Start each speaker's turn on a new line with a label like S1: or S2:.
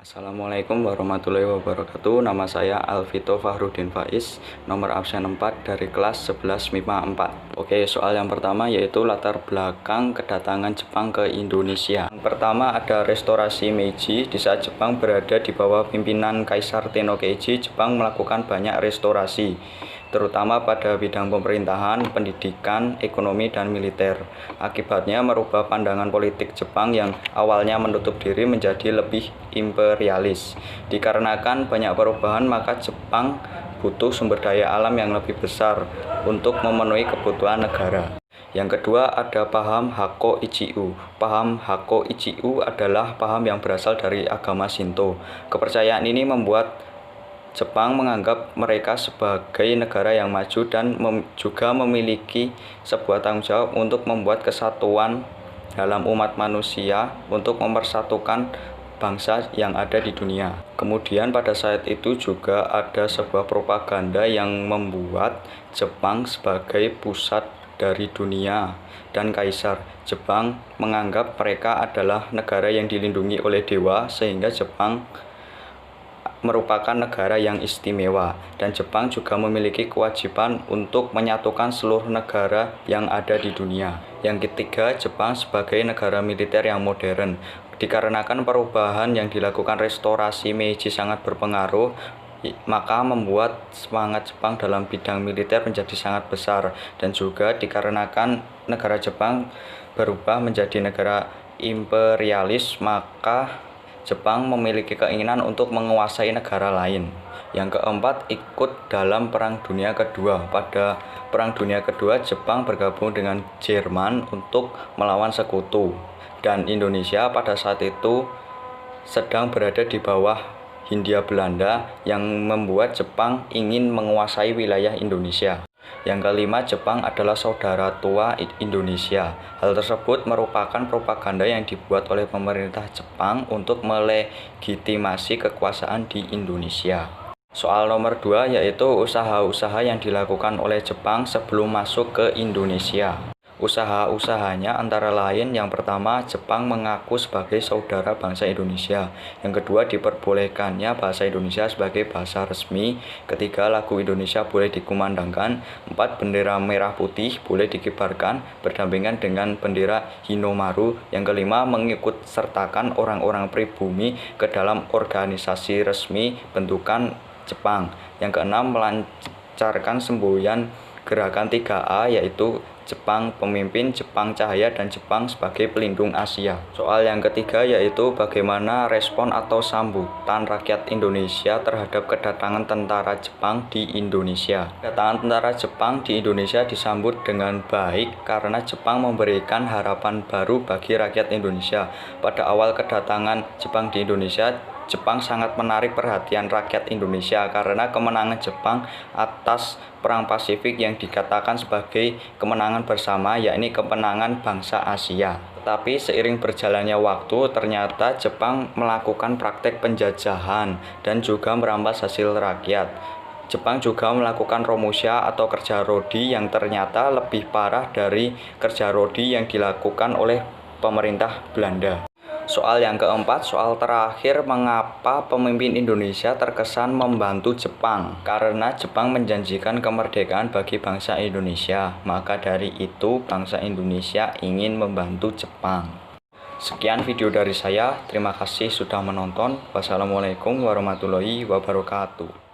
S1: Assalamualaikum warahmatullahi wabarakatuh. Nama saya Alvito Fahrudin Faiz, nomor absen 4 dari kelas 11 MIPA 4. Oke, soal yang pertama yaitu latar belakang kedatangan Jepang ke Indonesia. Yang pertama ada restorasi Meiji. Di saat Jepang berada di bawah pimpinan Kaisar Tennokeiji, Jepang melakukan banyak restorasi, terutama pada bidang pemerintahan, pendidikan, ekonomi, dan militer. Akibatnya merubah pandangan politik Jepang yang awalnya menutup diri menjadi lebih imperialis. Dikarenakan banyak perubahan, maka Jepang butuh sumber daya alam yang lebih besar untuk memenuhi kebutuhan negara. Yang kedua ada paham Hakko Ichiu. Paham Hakko Ichiu adalah paham yang berasal dari agama Shinto. Kepercayaan ini membuat Jepang menganggap mereka sebagai negara yang maju dan juga memiliki sebuah tanggung jawab untuk membuat kesatuan dalam umat manusia untuk mempersatukan bangsa yang ada di dunia. Kemudian pada saat itu juga ada sebuah propaganda yang membuat Jepang sebagai pusat dari dunia dan kaisar. Jepang menganggap mereka adalah negara yang dilindungi oleh dewa, sehingga Jepang merupakan negara yang istimewa, dan Jepang juga memiliki kewajiban untuk menyatukan seluruh negara yang ada di dunia. Yang ketiga, Jepang sebagai negara militer yang modern. Dikarenakan perubahan yang dilakukan restorasi Meiji sangat berpengaruh, maka membuat semangat Jepang dalam bidang militer menjadi sangat besar, dan juga dikarenakan negara Jepang berubah menjadi negara imperialis, maka Jepang memiliki keinginan untuk menguasai negara lain. Yang keempat, ikut dalam Perang Dunia Kedua. Pada Perang Dunia Kedua, Jepang bergabung dengan Jerman untuk melawan sekutu, dan Indonesia pada saat itu sedang berada di bawah Hindia Belanda yang membuat Jepang ingin menguasai wilayah Indonesia. Yang kelima, Jepang adalah saudara tua Indonesia. Hal tersebut merupakan propaganda yang dibuat oleh pemerintah Jepang untuk melegitimasi kekuasaan di Indonesia. Soal nomor 2 yaitu usaha-usaha yang dilakukan oleh Jepang sebelum masuk ke Indonesia. Usaha-usahanya antara lain, yang pertama, Jepang mengaku sebagai saudara bangsa Indonesia. Yang kedua, diperbolehkannya bahasa Indonesia sebagai bahasa resmi. Ketiga, lagu Indonesia boleh dikumandangkan. Empat, bendera merah putih boleh dikibarkan berdampingan dengan bendera Hinomaru. Yang kelima, mengikut sertakan orang-orang pribumi ke dalam organisasi resmi bentukan Jepang. Yang keenam, melancarkan semboyan gerakan 3A, yaitu Jepang Pemimpin, Jepang Cahaya, dan Jepang sebagai pelindung Asia. Soal yang ketiga yaitu bagaimana respon atau sambutan rakyat Indonesia terhadap kedatangan tentara Jepang di Indonesia. Kedatangan tentara Jepang di Indonesia disambut dengan baik karena Jepang memberikan harapan baru bagi rakyat Indonesia. Pada awal kedatangan Jepang di Indonesia, Jepang sangat menarik perhatian rakyat Indonesia karena kemenangan Jepang atas Perang Pasifik yang dikatakan sebagai kemenangan bersama, yakni kemenangan bangsa Asia. Tetapi seiring berjalannya waktu, ternyata Jepang melakukan praktek penjajahan dan juga merampas hasil rakyat. Jepang juga melakukan romusha atau kerja rodi yang ternyata lebih parah dari kerja rodi yang dilakukan oleh pemerintah Belanda. Soal yang keempat, soal terakhir, mengapa pemimpin Indonesia terkesan membantu Jepang? Karena Jepang menjanjikan kemerdekaan bagi bangsa Indonesia, maka dari itu bangsa Indonesia ingin membantu Jepang. Sekian video dari saya, terima kasih sudah menonton. Wassalamualaikum warahmatullahi wabarakatuh.